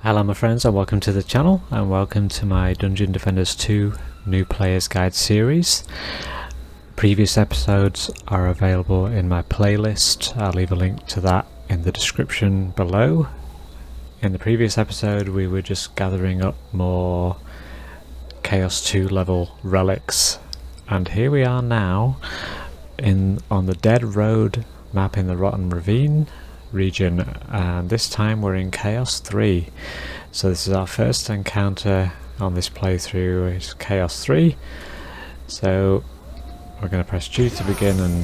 Hello my friends and welcome to the channel and welcome to my Dungeon Defenders 2 New Player's Guide series. Previous episodes are available in my playlist. I'll leave a link to that in the description below. In the previous episode we were just gathering up more Chaos 2 level relics, and here we are now on the Dead Road map in the Rotten Ravine region, and this time we're in Chaos 3. So this is our first encounter on this playthrough, is Chaos 3. So we're going to press G to begin and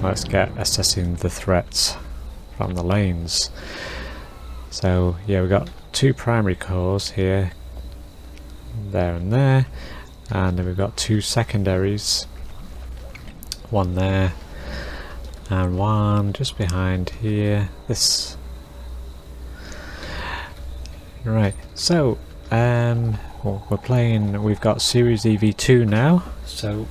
let's get assessing the threats from the lanes. So yeah, we've got two primary cores here, there and there, and then we've got two secondaries, one there and one just behind here. This right, so we're playing, we've got Series EV2 now. So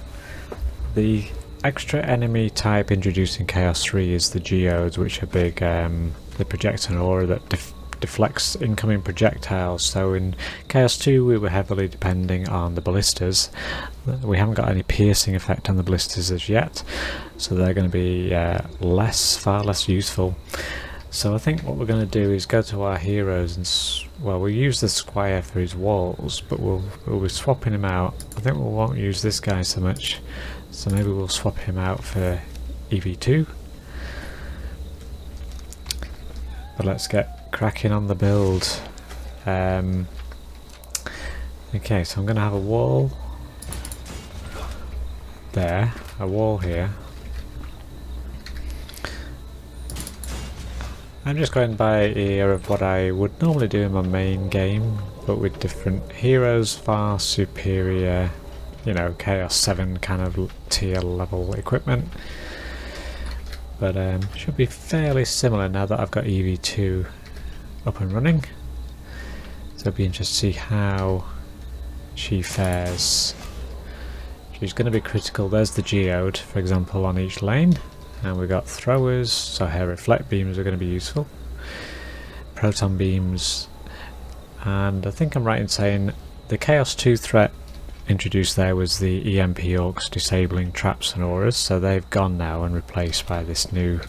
the extra enemy type introduced in Chaos 3 is the geodes, which are big. They project an aura that deflects incoming projectiles. So in Chaos 2 we were heavily depending on the ballistas. We haven't got any piercing effect on the ballistas as yet, so they're going to be far less useful. So I think what we're going to do is go to our heroes and we'll use the squire for his walls, but we'll be swapping him out. I think we won't use this guy so much, so maybe we'll swap him out for EV2. But let's get cracking on the build. Okay, so I'm going to have a wall there, a wall here. I'm just going by ear of what I would normally do in my main game, but with different heroes, far superior, you know, Chaos 7 kind of tier level equipment. But should be fairly similar now that I've got EV2 up and running. So it'll be interesting to see how she fares. She's going to be critical. There's the geode, for example, on each lane, and we've got throwers, so her reflect beams are going to be useful, proton beams, and I think I'm right in saying the Chaos 2 threat introduced there was the EMP orcs disabling traps and auras, so they've gone now and replaced by this new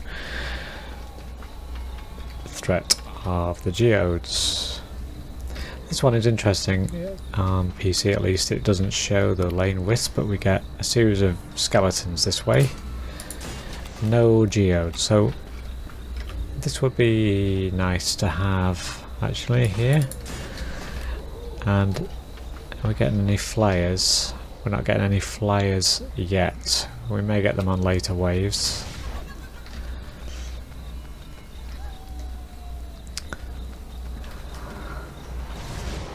threat of the geodes. This one is interesting. On PC at least it doesn't show the lane wisp, but we get a series of skeletons this way. No geode, so this would be nice to have actually here. And are we getting any flyers? We're not getting any flyers yet. We may get them on later waves.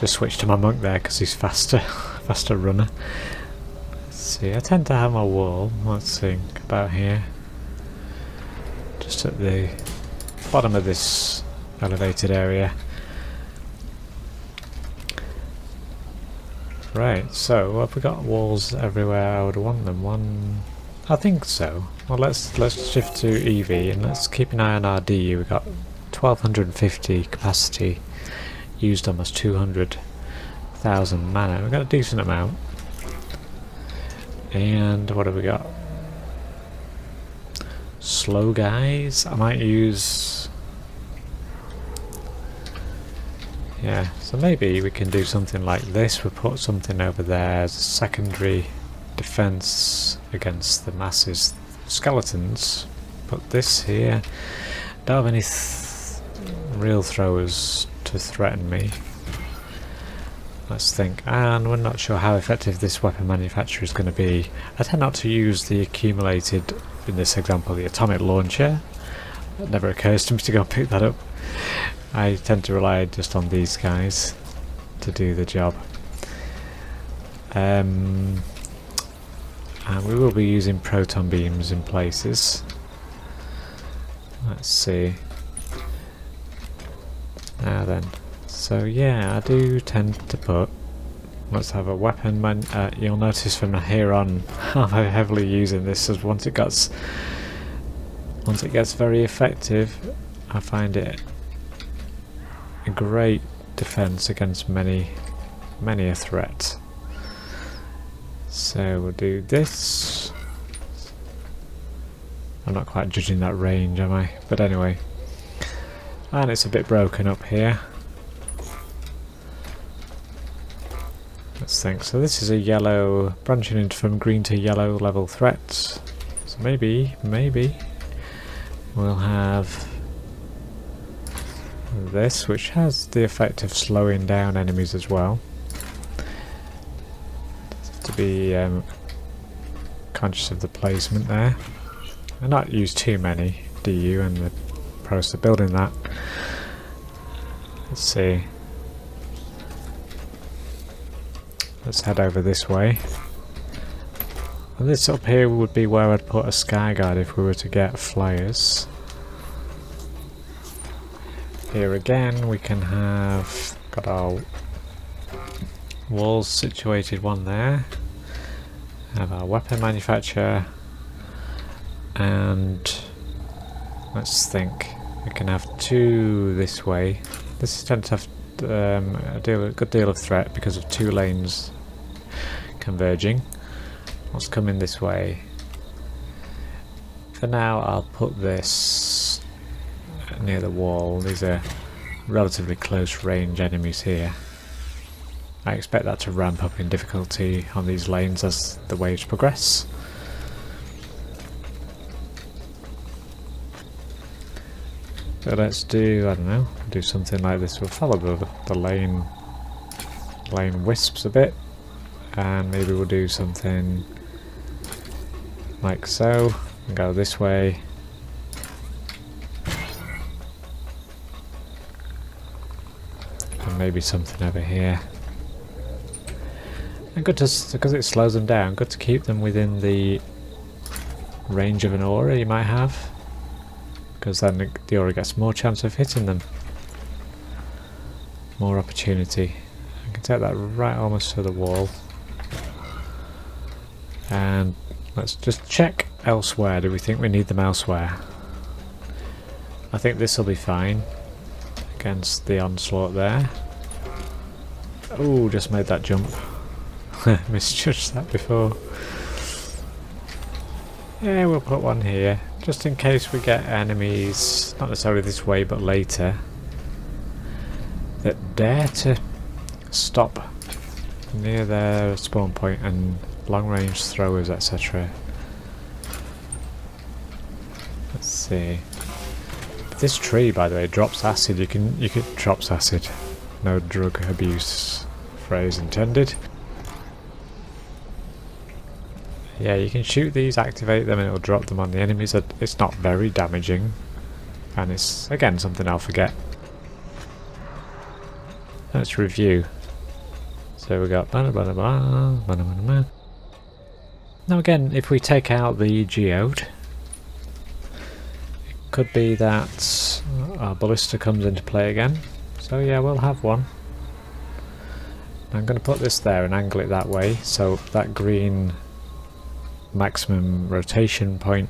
Just switch to my monk there because he's faster runner. Let's see, I tend to have my wall, let's think, about here. Just at the bottom of this elevated area. Right, so have we got walls everywhere I would want them? One, I think so. Well, let's shift to EV and let's keep an eye on RD. We've got 1250 capacity. Used almost 200,000 mana. We've got a decent amount. And what have we got? Slow guys. I might use... yeah, so maybe we can do something like this. We'll put something over there as a secondary defense against the masses skeletons. Put this here. Don't have any real throwers to threaten me. Let's think. And we're not sure how effective this weapon manufacturer is going to be. I tend not to use the accumulated, in this example, the atomic launcher. It never occurs to me to go and pick that up. I tend to rely just on these guys to do the job. And we will be using proton beams in places. Let's see. Now then, so yeah, I do tend to put, let's have a weapon. You'll notice from here on I'm heavily using this, as once it gets very effective, I find it a great defense against many a threat. So we'll do this. I'm not quite judging that range, am I? But anyway. And it's a bit broken up here. Let's think. So this is a yellow, branching into from green to yellow level threat. So maybe we'll have this, which has the effect of slowing down enemies as well. To be conscious of the placement there. And not use too many DU and the process of building that. Let's see. Let's head over this way. And this up here would be where I'd put a sky guard if we were to get flyers. Here again we can have got our walls situated, one there. Have our weapon manufacturer, and let's think. We can have two this way. This tends to have a good deal of threat because of two lanes converging. Let's come in this way. For now I'll put this near the wall. These are relatively close range enemies here. I expect that to ramp up in difficulty on these lanes as the waves progress. So let's do, I don't know, do something like this. We'll follow the lane wisps a bit, and maybe we'll do something like so, and go this way. And maybe something over here. And good to, because it slows them down, good to keep them within the range of an aura you might have, because then the aura gets more chance of hitting them. More opportunity. I can take that right almost to the wall. And let's just check elsewhere. Do we think we need them elsewhere? I think this will be fine against the onslaught there. Oh, just made that jump. Misjudged that before. Yeah, we'll put one here, just in case we get enemies, not necessarily this way, but later, that dare to stop near their spawn point and long-range throwers, etc. Let's see. This tree, by the way, drops acid. You can drops acid. No drug abuse phrase intended. Yeah, you can shoot these, activate them, and it'll drop them on the enemies. It's not very damaging, and it's again something I'll forget. Let's review. So we got blah blah blah blah blah blah blah. Now again, if we take out the geode, it could be that our ballista comes into play again. So yeah, we'll have one. I'm going to put this there and angle it that way, so that green maximum rotation point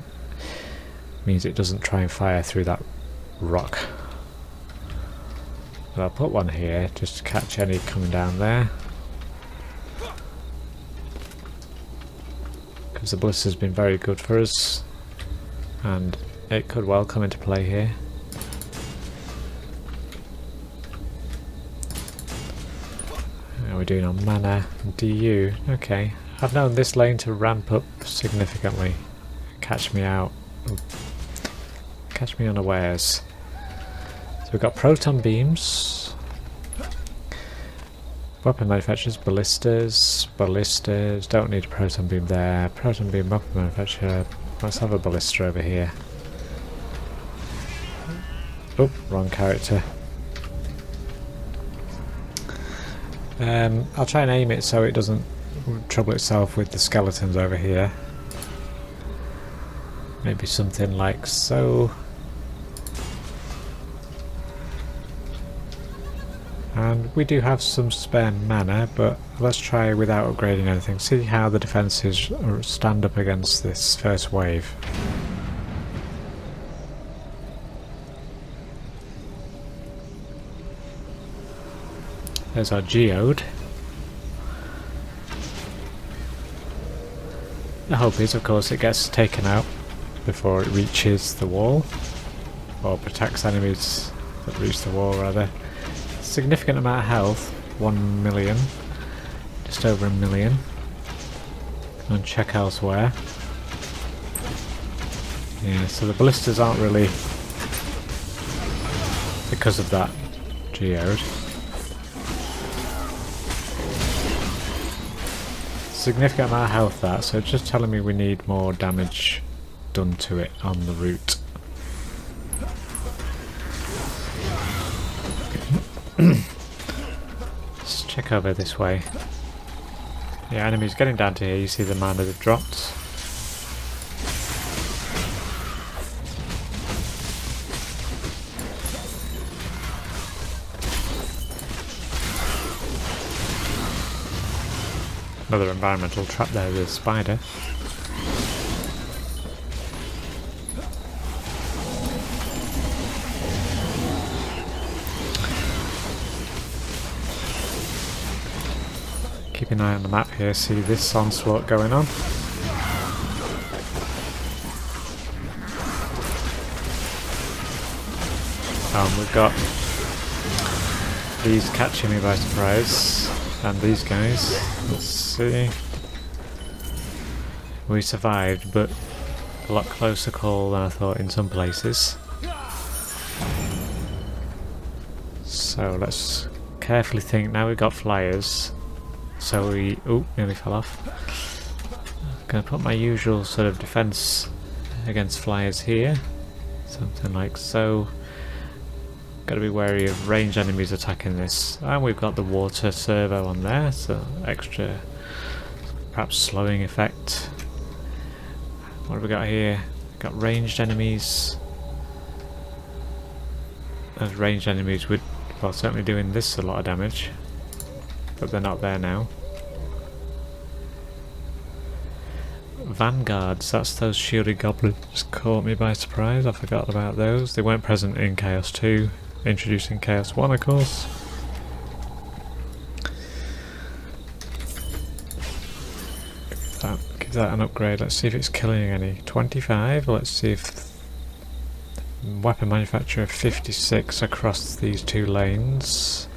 means it doesn't try and fire through that rock. But I'll put one here just to catch any coming down there, because the ballista's been very good for us and it could well come into play here. How are we doing on mana and DU? Okay. I've known this lane to ramp up significantly. Catch me out. Catch me unawares. So we've got proton beams. Weapon manufacturers, ballistas. Don't need a proton beam there. Proton beam weapon manufacturer. Let's have a ballista over here. Oh, wrong character. I'll try and aim it so it doesn't trouble itself with the skeletons over here. Maybe something like so. And we do have some spare mana, but let's try without upgrading anything. See how the defences stand up against this first wave. There's our geode. The hope is, of course, it gets taken out before it reaches the wall, or protects enemies that reach the wall, rather. Significant amount of health, 1 million, just over 1 million. And check elsewhere. Yeah, so the ballistas aren't really because of that geode. Significant amount of health that, so it's just telling me we need more damage done to it on the route. Let's check over this way. Yeah, enemies getting down to here, you see the mana they've dropped. Another environmental trap there with a spider. Keep an eye on the map here, see this onslaught going on. We've got these catching me by surprise. And these guys, let's see. We survived, but a lot closer call than I thought in some places. So let's carefully think. Now we've got flyers. So we... oh, nearly fell off. Gonna put my usual sort of defense against flyers here. Something like so. Got to be wary of ranged enemies attacking this. And we've got the water servo on there, so extra perhaps slowing effect. What have we got here? We've got ranged enemies. Those ranged enemies would, well, certainly doing this a lot of damage, but they're not there now. Vanguards, that's those shielded goblins. Caught me by surprise, I forgot about those. They weren't present in Chaos 2. Introducing Chaos 1, of course. Give that an upgrade. Let's see if it's killing any. 25. Let's see if weapon manufacturer 56 across these two lanes.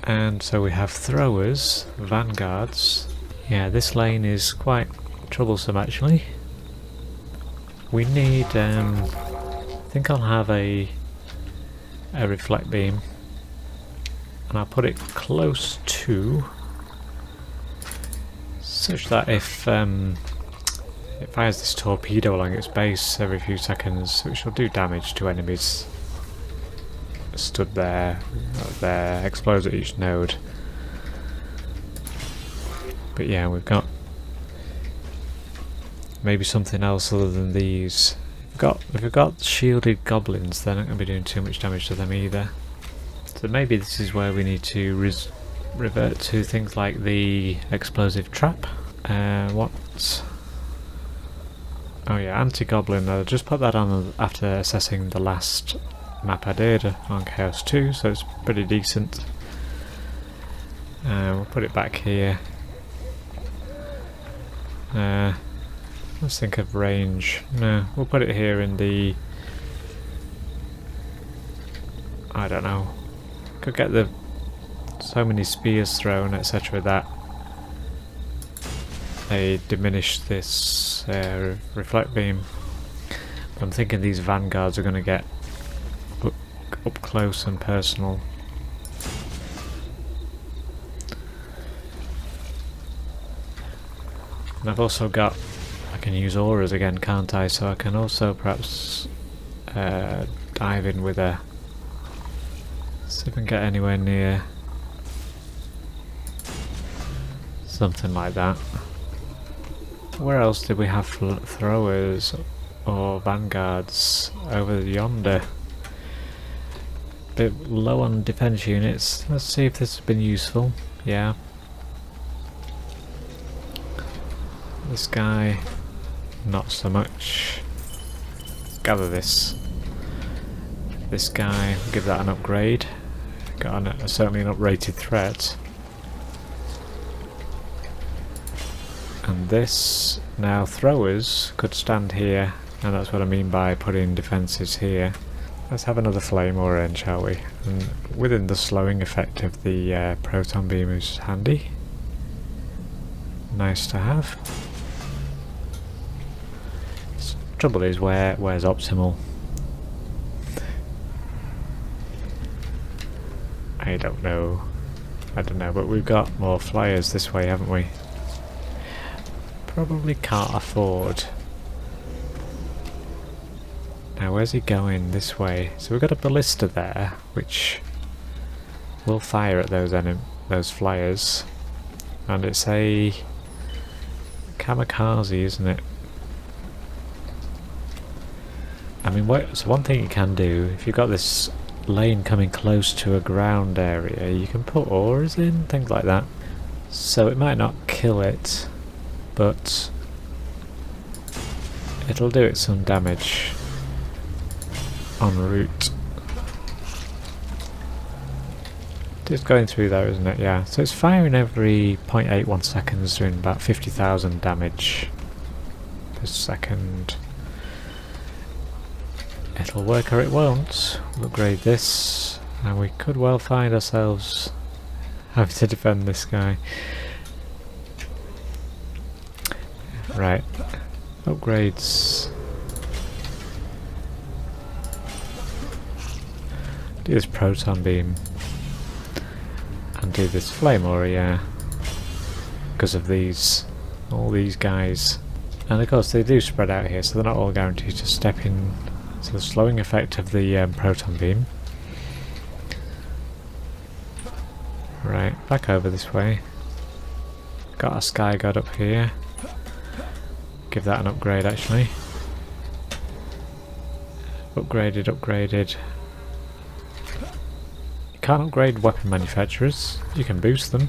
And so we have throwers, vanguards. Yeah, this lane is quite troublesome actually. We need I think I'll have a reflect beam, and I'll put it close to, such that if it fires this torpedo along its base every few seconds, which will do damage to enemies stood there, explodes at each node. But yeah, we've got maybe something else other than these. If we've got shielded goblins, they're not going to be doing too much damage to them either. So maybe this is where we need to revert to things like the explosive trap. What? Oh yeah, anti-goblin. I'll just put that on after assessing the last map I did on Chaos 2, so it's pretty decent. We'll put it back here. Let's think of range. No, we'll put it here in the... I don't know. Could get the so many spears thrown, etc. that they diminish this reflect beam. But I'm thinking these vanguards are going to get up close and personal. And I've also got... I can use auras again, can't I? So I can also perhaps dive in with a... see if I can get anywhere near something like that. Where else did we have throwers or vanguards? Over yonder. Bit low on defense units. Let's see if this has been useful. Yeah. This guy, not so much. Let's gather this. This guy, give that an upgrade. got certainly an uprated threat. And this, now throwers could stand here, and that's what I mean by putting defences here. Let's have another flamethrower in, shall we? And within the slowing effect of the proton beam is handy. Nice to have. Trouble is, where's optimal? I don't know, but we've got more flyers this way, haven't we? Probably can't afford. Now where's he going? This way. So we've got a ballista there, which will fire at those flyers. And it's a kamikaze, isn't it? I mean, so one thing you can do, if you've got this lane coming close to a ground area, you can put ores in, things like that. So it might not kill it, but it'll do it some damage en route. It's going through there, isn't it? Yeah. So it's firing every 0.81 seconds, doing about 50,000 damage per second. It'll work or it won't. We'll upgrade this, and we could well find ourselves having to defend this guy. Right. Upgrades. Do this proton beam. And do this flamethrower, yeah. Because of all these guys. And of course they do spread out here, so they're not all guaranteed to step in. So the slowing effect of the proton beam. Right, back over this way. Got a sky god up here. Give that an upgrade actually. Upgraded. You can't upgrade weapon manufacturers. You can boost them.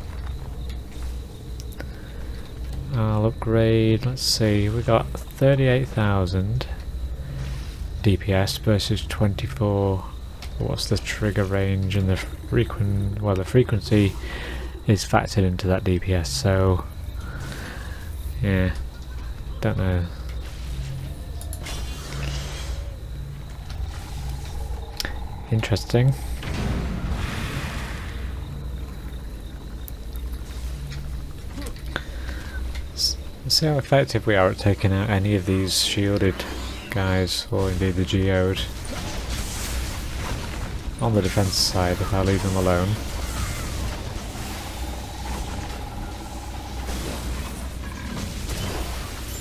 I'll upgrade, let's see, we got 38,000 DPS versus 24. What's the trigger range and the the frequency is factored into that DPS, so yeah, don't know. Interesting. Let's see how effective we are at taking out any of these shielded guys, or indeed the geode. On the defense side, if I leave them alone.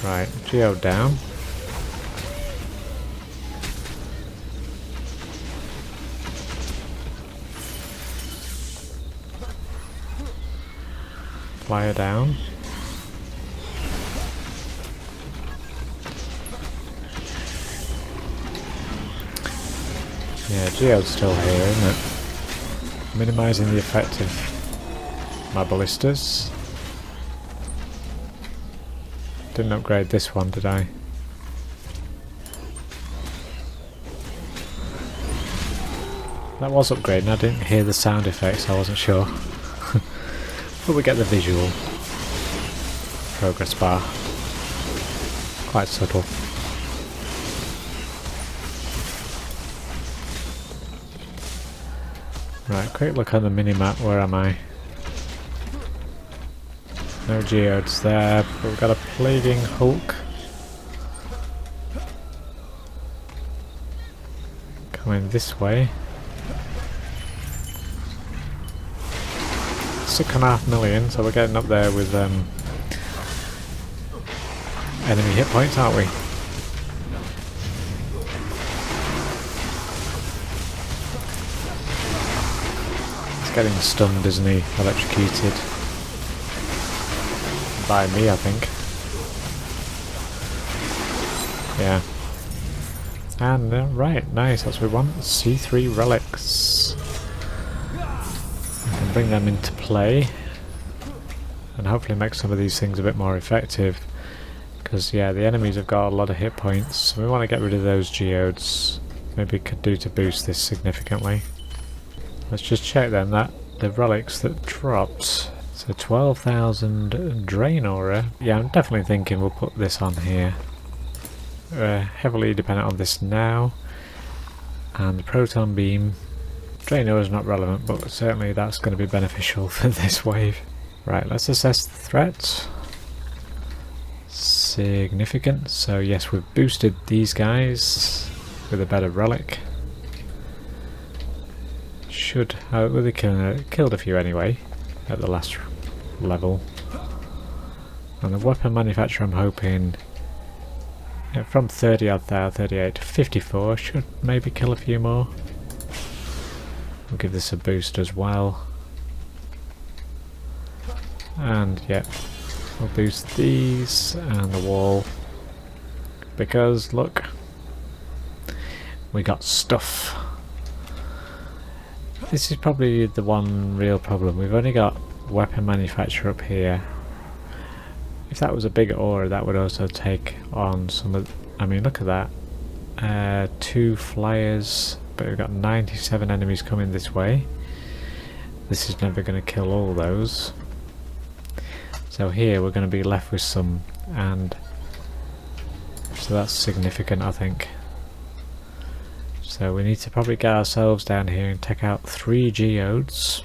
Right, geode down. Flyer down. Yeah, geode's still here, isn't it? Minimising the effect of my ballistas. Didn't upgrade this one, did I? That was upgrading, I didn't hear the sound effects, I wasn't sure. But we get the visual progress bar. Quite subtle. Right, quick look at the minimap, where am I? No geodes there, but we've got a plaguing Hulk. Coming this way. 6.5 million, so we're getting up there with enemy hit points, aren't we? Getting stunned, isn't he? Electrocuted. By me, I think. Yeah. And, right, nice, that's what we want. C3 relics. We can bring them into play. And hopefully make some of these things a bit more effective. Because, yeah, the enemies have got a lot of hit points. So we want to get rid of those geodes. Maybe could do to boost this significantly. let's just check then that the relics that dropped. So 12,000 drain aura. Yeah, I'm definitely thinking we'll put this on here. Heavily dependent on this now. And the proton beam. Drain aura is not relevant, but certainly that's going to be beneficial for this wave. Right, let's assess the threat. Significant. So yes, we've boosted these guys with a better relic. Should, well, they killed a few anyway at the last level. And the weapon manufacturer, I'm hoping, from 30 odd thousand, 38 to 54, should maybe kill a few more. We'll give this a boost as well. And yeah, we'll boost these and the wall. Because, look, we got stuff. This is probably the one real problem. We've only got weapon manufacturer up here. If that was a bigger aura, that would also take on some of... I mean, look at that. 2 flyers, but we've got 97 enemies coming this way. This is never going to kill all those. So here we're going to be left with some, and so that's significant, I think. So we need to probably get ourselves down here and take out 3 geodes.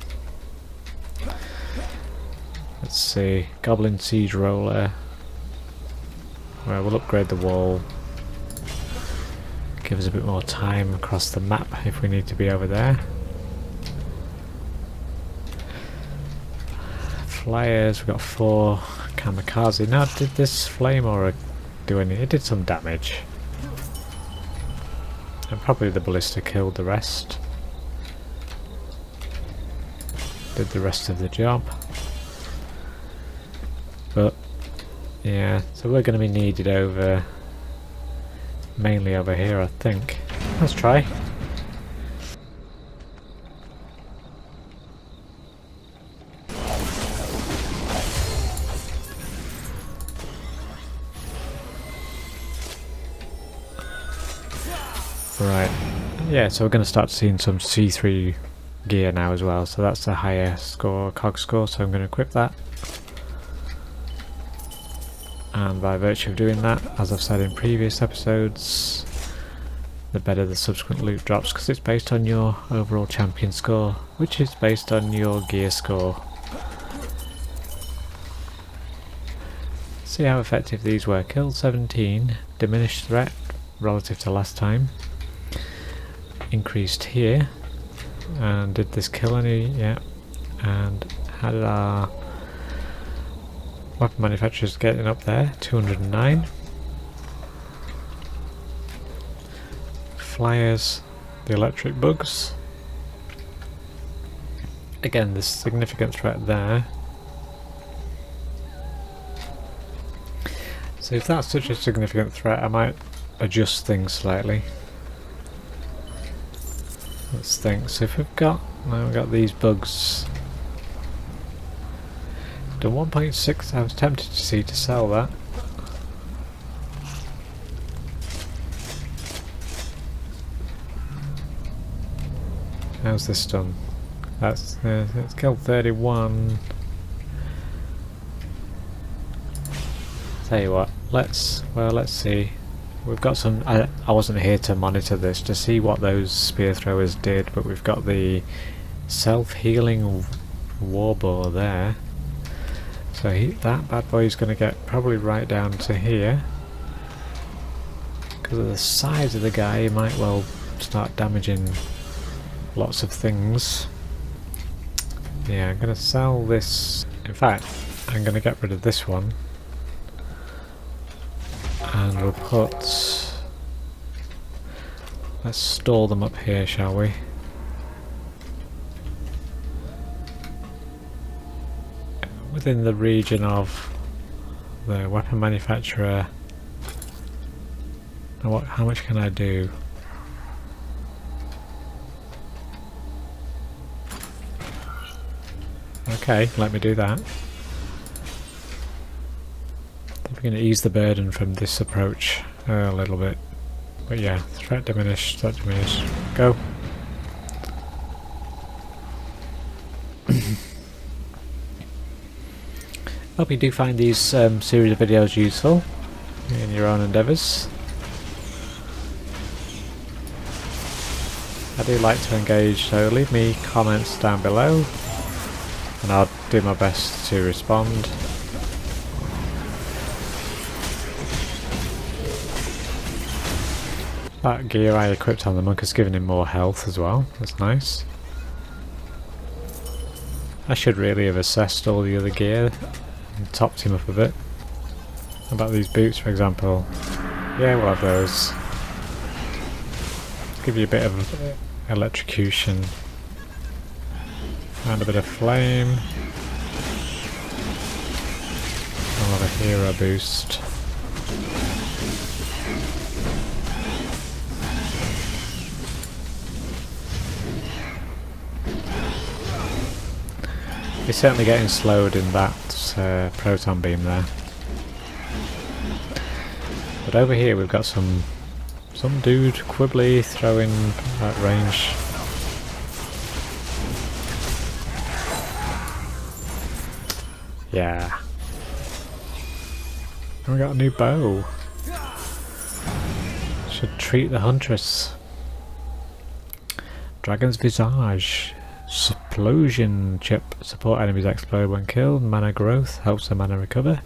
Let's see, Goblin Siege Roller. Well, we'll upgrade the wall. Give us a bit more time across the map if we need to be over there. Flyers, we've got 4 kamikaze. Now, did this flame aura do any? It did some damage. And probably the ballista killed the rest. Did the rest of the job. But yeah, so we're going to be needed over, mainly over here, I think. Let's try. Right, yeah, so we're going to start seeing some C3 gear now as well, so that's a higher score, cog score, so I'm going to equip that. And by virtue of doing that, as I've said in previous episodes, the better the subsequent loot drops, because it's based on your overall champion score, which is based on your gear score. See how effective these were. Killed 17, diminished threat relative to last time. Increased here, and did this kill any? Yeah. And how did our weapon manufacturers getting up there? 209. Flyers, the electric bugs. Again, there's significant threat there. So if that's such a significant threat, I might adjust things slightly. Let's think. So if we've got these bugs. Done 1.6. I was tempted to sell that. How's this done? That's it's killed 31. Tell you what. Let's see. We've got some... I wasn't here to monitor this to see what those spear throwers did, but we've got the self-healing warboar there. So that bad boy is going to get probably right down to here. Because of the size of the guy, he might well start damaging lots of things. Yeah, I'm going to sell this. In fact, I'm going to get rid of this one. And we'll put... Let's store them up here, shall we? Within the region of the weapon manufacturer. Now how much can I do? Okay, let me do that. We're going to ease the burden from this approach a little bit. But yeah, threat diminished, threat diminished. Go! Hope you do find these series of videos useful in your own endeavours. I do like to engage, so leave me comments down below and I'll do my best to respond. That gear I equipped on the monk has given him more health as well, that's nice. I should really have assessed all the other gear and topped him up a bit. How about these boots, for example? Yeah, we'll have those. Give you a bit of electrocution and a bit of flame. I'll have a hero boost. He's certainly getting slowed in that proton beam there. But over here we've got some dude quibbly throwing at range. Yeah. And we got a new bow. Should treat the huntress. Dragon's Visage. Explosion chip. Support enemies explode when killed. Mana growth. Helps the mana recover.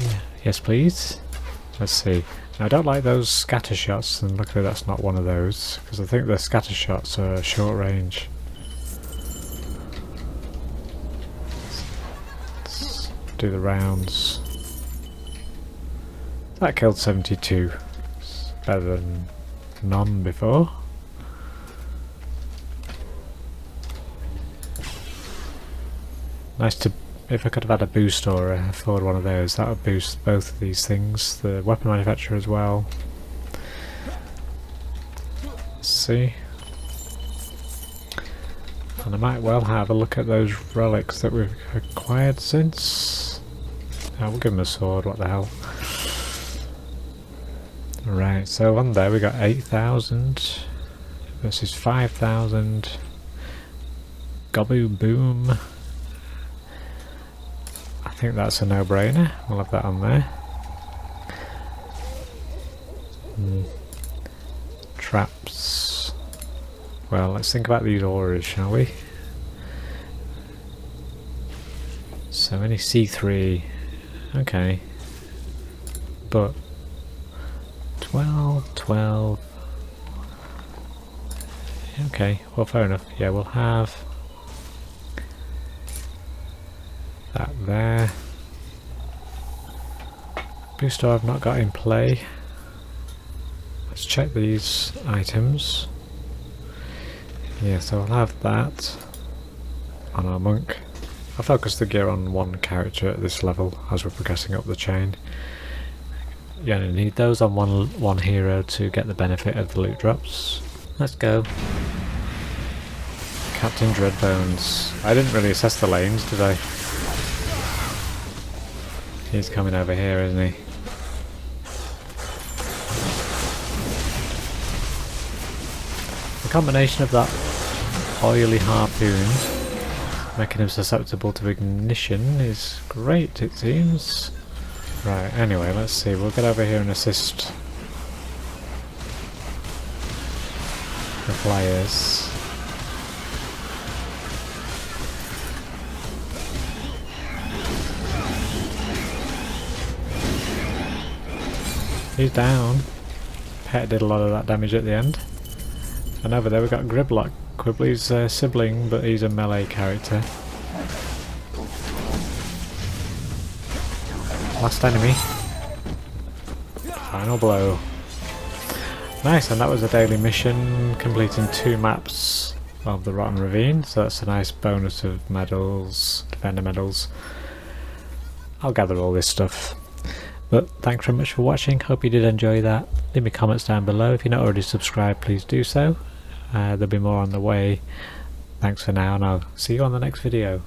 Yeah. Yes please. Let's see. Now, I don't like those scatter shots, and luckily that's not one of those, because I think the scatter shots are short range. Let's do the rounds. That killed 72. It's better than none before. Nice to... if I could have had a boost or afford one of those, that would boost both of these things. The weapon manufacturer as well. Let's see. And I might well have a look at those relics that we've acquired since. Oh, we'll give him a sword, what the hell. Right, so on there we got 8,000 versus 5,000. Goboo Boom. I think that's a no-brainer. We'll have that on there. Traps. Well, let's think about these auras, shall we? So any C3. Okay. But 12. Okay, well fair enough. Yeah, we'll have that there. Booster I've not got in play. Let's check these items. Yeah, so I'll have that on our monk. I'll focus the gear on one character at this level as we're progressing up the chain. You only need those on one hero to get the benefit of the loot drops. Let's go. Captain Dreadbones. I didn't really assess the lanes, did I? He's coming over here, isn't he? The combination of that oily harpoon making him susceptible to ignition is great, it seems. Right, anyway, let's see. We'll get over here and assist the players. He's down. Pet did a lot of that damage at the end. And over there we've got Griblock, Quibbly's sibling, but he's a melee character. Last enemy. Final blow. Nice, and that was a daily mission, completing 2 maps of the Rotten Ravine, so that's a nice bonus of medals, defender medals. I'll gather all this stuff. But thanks very much for watching, hope you did enjoy that. Leave me comments down below. If you're not already subscribed, please do so. There'll be more on the way. Thanks for now, and I'll see you on the next video.